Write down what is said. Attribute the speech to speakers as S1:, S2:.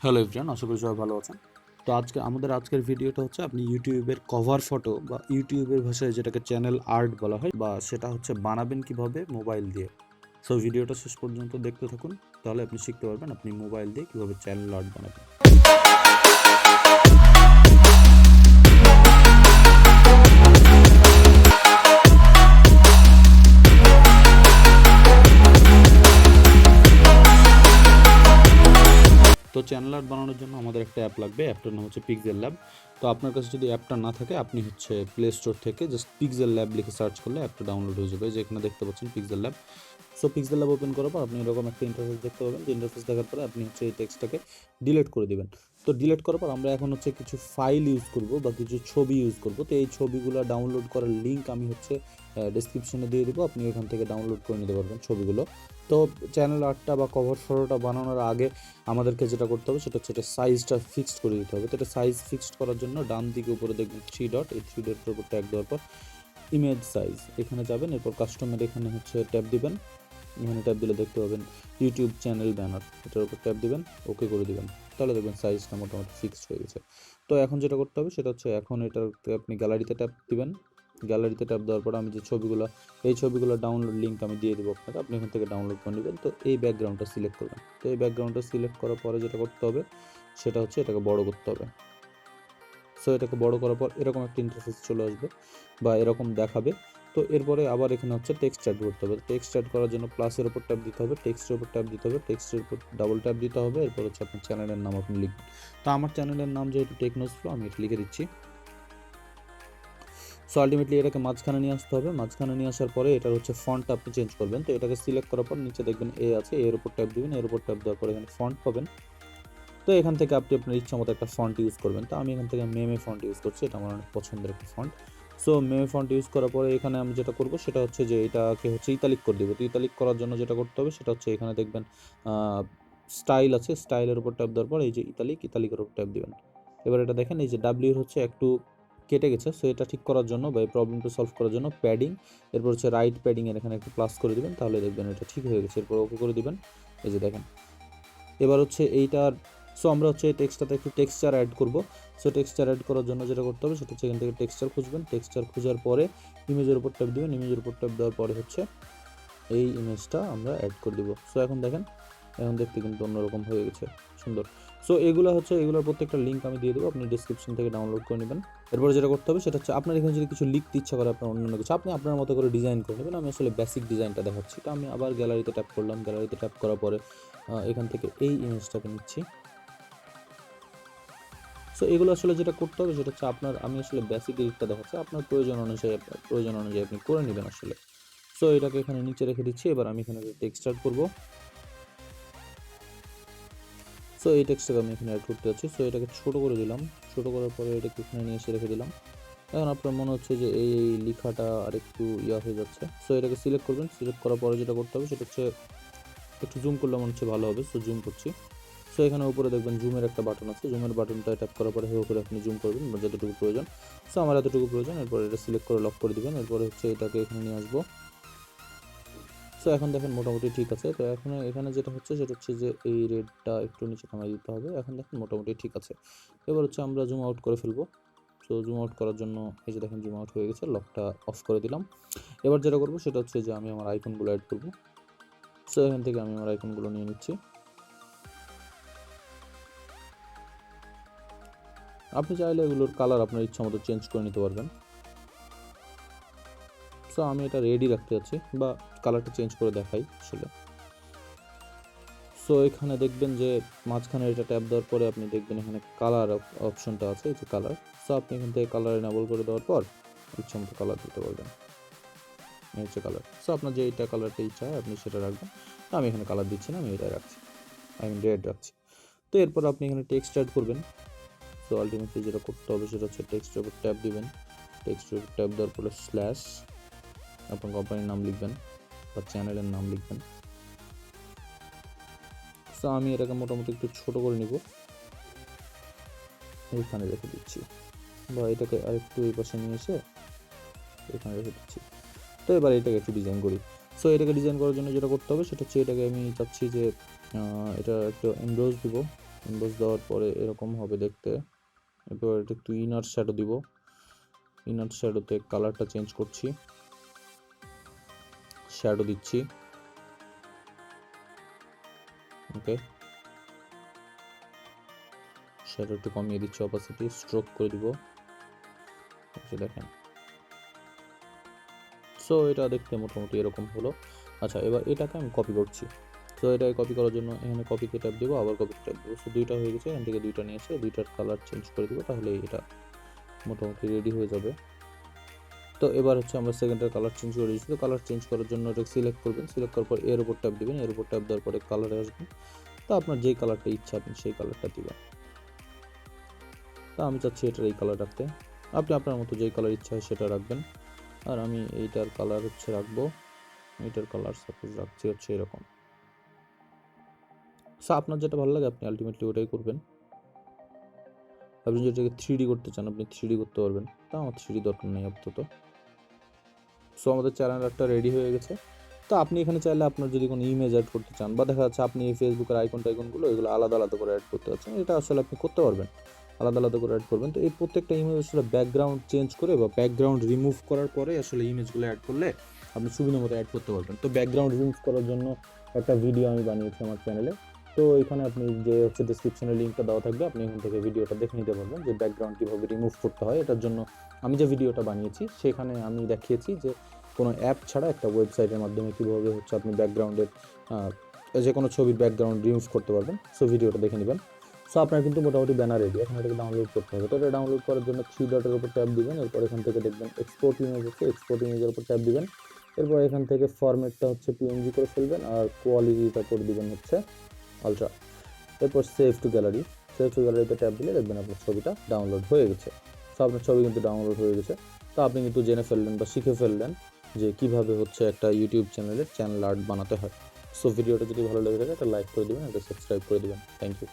S1: Hello everyone, আশা করি সবাই ভালো আছেন। তো আজকের ভিডিওটা হচ্ছে আপনি ইউটিউবের কভার ফটো বা ইউটিউবের ভাষায় যেটাকে চ্যানেল আর্ট বলা হয় বা সেটা হচ্ছে বানাবেন কিভাবে মোবাইল দিয়ে। সো ভিডিওটা শেষ পর্যন্ত দেখতে থাকুন, তাহলে আপনি শিখতে পারবেন আপনি মোবাইল দিয়ে কিভাবে চ্যানেল আর্ট বানাবেন। তো চ্যানেল আর্ট বানানোর জন্য আমাদের একটা অ্যাপ লাগবে, অ্যাপটার নাম হচ্ছে pixellab। তো আপনার কাছে যদি অ্যাপটা না থাকে আপনি হচ্ছে প্লে স্টোর থেকে জাস্ট pixellab লিখে সার্চ করলে অ্যাপটা ডাউনলোড হয়ে যাবে। যেখানে দেখতে পাচ্ছেন pixellab। সো pixellab ওপেন করার পর আপনি এরকম একটা ইন্টারফেস দেখতে পাবেন। যে ইন্টারফেস দেখার পরে আপনি হচ্ছে এই টেক্সটটাকে ডিলিট করে দিবেন। তো ডিলিট করার পর আমরা এখন হচ্ছে কিছু ফাইল ইউজ করব বা কিছু ছবি ইউজ করব। তো এই ছবিগুলো ডাউনলোড করার লিঙ্ক আমি হচ্ছে ডেসক্রিপশনে দিয়ে দেবো, আপনি ওখান থেকে ডাউনলোড করে নিতে পারবেন ছবিগুলো। তো চ্যানেল আর্টটা বা কভার ফটোটা বানানোর আগে আমাদেরকে যেটা করতে হবে সেটা হচ্ছে এটা সাইজটা ফিক্সড করে দিতে হবে। তো এটা সাইজ ফিক্সড করার জন্য ডান দিকে উপরে দেখবেন 3 ডট, এই 3 ডটের উপর ট্যাগ দেওয়ার পর ইমেজ সাইজ এখানে যাবেন, এরপর কাস্টমার এখানে হচ্ছে ট্যাব দিবেন। এখানে ট্যাব দিলে দেখতে পাবেন ইউটিউব চ্যানেল ব্যানার, এটার উপর ট্যাব দিবেন, ওকে করে দিবেন, তাহলে দেখবেন সাইজটা মোটামুটি ফিক্সড হয়ে গেছে। তো এখন যেটা করতে হবে সেটা হচ্ছে এখন এটাতে আপনি গ্যালারিতে ট্যাব দিবেন। গ্যালারিতে ট্যাব দেওয়ার পর আমি যে ছবিগুলো ডাউনলোড লিঙ্ক আমি দিয়ে দেবো আপনাকে, আপনি এখান থেকে ডাউনলোড করে নেবেন। তো এই ব্যাকগ্রাউন্ডটা সিলেক্ট করবেন। তো এই ব্যাকগ্রাউন্ডটা সিলেক্ট করার পরে যেটা করতে হবে সেটা হচ্ছে এটাকে বড় করতে হবে। সো এটাকে বড় করার পর এরকম একটা ইন্টারফেস চলে আসবে বা এরকম দেখাবে। তো এরপরে আবার এখানে হচ্ছে টেক্সট অ্যাড করতে হবে। টেক্সট অ্যাড করার জন্য প্লাসের উপর ট্যাপ দিতে হবে, টেক্সটের উপর ট্যাপ দিতে হবে, টেক্সটের উপর ডাবল ট্যাপ দিতে হবে, এরপর হচ্ছে আপনার চ্যানেলের নাম আপনি লিখবেন। তো আমার চ্যানেলের নাম যেহেতু টেকনোজফ্লো, আমি এটা লিখে দিচ্ছি। সো আলটিমেটলি এটাকে মাঝখানে নিয়ে আসতে হবে। মাঝখানে নিয়ে আসার পরে এটার হচ্ছে ফন্ট আপনি চেঞ্জ করবেন। তো এটাকে সিলেক্ট করার পর নিচে দেখবেন এ আছে, এর উপর ট্যাপ দিবেন, এর উপর ট্যাপ দেওয়ার পর এখানে ফন্ট পাবেন। তো এখান থেকে আপনি আপনার ইচ্ছা মতো একটা ফন্ট ইউজ করবেন। তো আমি এখান থেকে মেমে ফন্ট ইউজ করছি, এটা আমার অনেক পছন্দের একটা ফন্ট। সো মেমে ফন্ট ইউজ করার পরে এখানে আমি যেটা করবো সেটা হচ্ছে যে এটাকে হচ্ছে ইতালিক করে দেবো। তো ইতালিক করার জন্য যেটা করতে হবে সেটা হচ্ছে এখানে দেখবেন স্টাইল আছে, স্টাইলের উপর ট্যাপ দেওয়ার পর এই যে ইতালিকের উপর ট্যাপ দিবেন। এবার এটা দেখেন এই যে ডাব্লিউর হচ্ছে একটু কেটে গেছে। সো এটা ঠিক করার জন্য বা এই প্রবলেমটা সলভ করার জন্য প্যাডিং, এরপর হচ্ছে রাইট প্যাডিং এর এখানে একটু প্লাস করে দিবেন, তাহলে দেখবেন এটা ঠিক হয়ে গেছে। এরপর ওকে করে দিবেন। এই যে দেখেন এবার হচ্ছে এইটার আমরা হচ্ছে এই টেক্সটটাতে একটু টেক্সচার অ্যাড করব। সো টেক্সচার অ্যাড করার জন্য যেটা করতে হবে সেটা হচ্ছে এখান থেকে টেক্সচার খুঁজবেন। টেক্সচার খোঁজার পরে ইমেজের উপর ট্যাপ দিবেন। ইমেজের উপর ট্যাপ দেওয়ার পরে হচ্ছে এই ইমেজটা আমরা অ্যাড করে দিব। সো এখন দেখেন, এখন দেখতে কিন্তু অন্যরকম হয়ে গেছে, সুন্দর। সো এগুলোর প্রত্যেকটা লিঙ্ক আমি দিয়ে দেবো, আপনি ডিসক্রিপশন থেকে ডাউনলোড করে নেবেন। এরপরে যেটা করতে হবে সেটা হচ্ছে আপনার এখানে যদি কিছু লিখতে ইচ্ছা করে আপনার অন্যান্য কিছু, আপনি আপনার মতো করে ডিজাইন করে নেবেন। আমি আসলে বেসিক ডিজাইনটা দেখাচ্ছি। তো আমি আবার গ্যালারিতে ট্যাপ করলাম। গ্যালারিতে ট্যাপ করার পরে এখান থেকে এই ইমেজটাকে নিচ্ছি। সো এগুলো আসলে যেটা করতে হবে সেটা হচ্ছে আমি আসলে বেসিক এডিটটা দেখাচ্ছি, আপনার প্রয়োজন অনুযায়ী আপনি করে নেবেন আসলে। সো এটাকে এখানে নিচে রেখে দিচ্ছি। এবার আমি এখানে টেক্সট অ্যাড করব। সো এই টেক্সটটাকে আমি এখানে অ্যাড করতে যাচ্ছি। সো এটাকে ছোট করে দিলাম। ছোট করার পরে এটাকে এখানে নিয়ে এসে রেখে দিলাম। এখন আপনার মনে হচ্ছে যে এই লেখাটা আরেকটু হয়ে যাচ্ছে। সো এটাকে সিলেক্ট করবেন। সিলেক্ট করার পরে যেটা করতে হবে সেটা হচ্ছে একটু জুম করলে মনে হচ্ছে ভালো হবে। সো জুম করছি। সো এখানে উপরে দেখবেন জুমের একটা বাটন আছে। জুমের বাটনটা ট্যাপ করার পরে হেও করে আপনি জুম করবেন যতটুকু প্রয়োজন। সো আমার এতটুকু প্রয়োজন। এরপর এটা সিলেক্ট করে লক করে দিবেন। এরপরে হচ্ছে এটাকে এখানে নিয়ে আসবো। সো এখন দেখেন মোটামুটি ঠিক আছে। তো এখন এখানে যেটা হচ্ছে সেটা হচ্ছে যে এই রেডটা একটু নিচে নামাই দিতে হবে। এখন দেখেন মোটামুটি ঠিক আছে। এবার হচ্ছে আমরা জুম আউট করে ফেলবো। সো জুম আউট করার জন্য এই যে দেখেন জুম আউট হয়ে গেছে, লকটা অফ করে দিলাম। এবার যেটা করবো সেটা হচ্ছে যে আমি আমার আইকনগুলো অ্যাড করবো। সো এখান থেকে আমি আমার আইকনগুলো নিয়ে নিচ্ছি। আপনি চাইলে এগুলোর কালার আপনার ইচ্ছা মতো চেঞ্জ করে নিতে পারবেন। সো আমি এটা রেডি রাখতে যাচ্ছি বা কালারটা চেঞ্জ করে দেখাই আসলে। সো এখানে দেখবেন যে মাঝখানে এটা ট্যাপ দেওয়ার পরে আপনি দেখবেন এখানে কালার অপশনটা আছে, এই যে কালার। সো আপনি এখান থেকে কালার এনেবল করে দেওয়ার পর ইচ্ছা মতো কালার দিতে পারবেন। এই হচ্ছে কালার। সো আপনার যে এইটা কালারটা ইচ্ছা হয় আপনি সেটা রাখবেন। আমি এখানে কালার দিচ্ছি না, আমি এটা রাখছি, আমি রেড রাখছি। তো এরপর আপনি এখানে টেক্সট অ্যাড করবেন। সো আলটিমেটলি যেটা করতে হবে সেটা হচ্ছে টেক্সটের উপর ট্যাপ দিবেন। টেক্সটের উপর ট্যাপ দেওয়ার পরে স্ল্যাশ আপনার কোম্পানির নাম লিখবেন বা চ্যানেলের নাম লিখবেন। সো আমি এটাকে মোটামুটি একটু ছোট করে নিব, এইখানে রেখে দিচ্ছি বা এটাকে আরেকটু এই পাশে নিয়ে এসে এখানে রেখে দিচ্ছি। তো এবার এটাকে একটু ডিজাইন করি। সো এটাকে ডিজাইন করার জন্য যেটা করতে হবে সেটা হচ্ছে এটাকে আমি চাচ্ছি যে এটা একটু এমব্রোজ দিব। এমবস দেওয়ার পরে এরকম হবে দেখতে। এবার এটা একটু ইনার শ্যাডো দিব, ইনার শ্যাডোতে কালারটা চেঞ্জ করছি, শ্যাডো দিচ্ছি, ওকে, শ্যাডো একটু কমিয়ে দিচ্ছি, অপাসিটি স্ট্রোক করে দিব, দেখেন। সো এটা দেখতে মোটামুটি এরকম হলো। আচ্ছা, এবার এটাকে আমি কপি করছি। তো এটাকে কপি করার জন্য এখানে কপিতে ট্যাপ দেবো, আবার কপিতে ট্যাপ দেবো। সো দুইটা হয়ে গেছে, এখান থেকে দুইটা নিয়ে এসে দুইটার কালার চেঞ্জ করে দেবো, তাহলে এটা মোটামুটি রেডি হয়ে যাবে। তো এবার হচ্ছে আমরা সেকেন্ডের কালার চেঞ্জ করে দিচ্ছি। তো কালার চেঞ্জ করার জন্য এটা সিলেক্ট করবেন, সিলেক্ট করার পর এর উপর ট্যাপ দেবেন, এর উপর ট্যাপ দেওয়ার পরে কালারে আসবেন। তো আপনার যেই কালারটা ইচ্ছা আপনি সেই কালারটা দিবেন। তো আমি চাচ্ছি এটার এই কালার রাখতে, আপনি আপনার মতো যেই কালার ইচ্ছা হয় সেটা রাখবেন। আর আমি এইটার কালার হচ্ছে রাখবো, এইটার কালার সাপোজ রাখছি হচ্ছে এরকম। সো আপনার যেটা ভালো লাগে আপনি আলটিমেটলি ওটাই করবেন। আপনি যেটাকে 3D করতে চান আপনি 3D করতে পারবেন, তা আমার 3D দরকার নেই আপাতত। সো আমাদের চ্যানেল একটা রেডি হয়ে গেছে। তো আপনি এখানে চাইলে আপনার যদি কোনো ইমেজ অ্যাড করতে চান, বা দেখা যাচ্ছে আপনি এই ফেসবুকের আইকনগুলো এগুলো আলাদা আলাদা করে অ্যাড করতে চাচ্ছেন, এটা আসলে আপনি করতে পারবেন, আলাদা আলাদা করে অ্যাড করবেন। তো এই প্রত্যেকটা ইমেজ আসলে ব্যাকগ্রাউন্ড চেঞ্জ করে বা ব্যাকগ্রাউন্ড রিমুভ করার পরে আসলে ইমেজগুলো অ্যাড করলে আপনি সুবিধা মতো অ্যাড করতে পারবেন। তো ব্যাকগ্রাউন্ড রিমুভ করার জন্য একটা ভিডিও আমি বানিয়েছি আমার চ্যানেলে। তো এখানে আপনি যে হচ্ছে ডেসক্রিপশনে লিঙ্কটা দেওয়া থাকবে, আপনি এখান থেকে ভিডিওটা দেখে নিতে পারবেন যে ব্যাকগ্রাউন্ড কীভাবে রিমুভ করতে হয়। এটার জন্য আমি যে ভিডিওটা বানিয়েছি সেখানে আমি দেখিয়েছি যে কোনো অ্যাপ ছাড়া একটা ওয়েবসাইটের মাধ্যমে কীভাবে হচ্ছে আপনি ব্যাকগ্রাউন্ডের যে কোনো ছবির ব্যাকগ্রাউন্ড রিমুভ করতে পারবেন। সো ভিডিওটা দেখে নেবেন। সো আপনার কিন্তু মোটামুটি ব্যানার রেডি, এখন এটাকে ডাউনলোড করতে হবে। তো এটা ডাউনলোড করার জন্য 3 ডটের উপর ট্যাপ দিবেন, এরপর এখান থেকে দেখবেন এক্সপোর্ট ইমেজ আছে, এক্সপোর্ট ইমেজের উপর ট্যাপ দিবেন। এরপর এখান থেকে ফরম্যাটটা হচ্ছে পিএনজি করে ফেলবেন, আর কোয়ালিটিটা করে দিবেন হচ্ছে আলট্রা। এরপর save two gallery, save two গ্যালারিতে ট্যাপ দিলে দেখবেন আপনার ছবিটা ডাউনলোড হয়ে গেছে। সো আপনার ছবি কিন্তু ডাউনলোড হয়ে গেছে। তো আপনি কিন্তু জেনে ফেললেন বা শিখে ফেললেন যে কীভাবে হচ্ছে একটা ইউটিউব চ্যানেলের চ্যানেল আর্ট বানাতে হয়। সো ভিডিওটা যদি ভালো লেগে থাকে একটা লাইক করে দেবেন, একটা সাবস্ক্রাইব করে দেবেন। Thank you.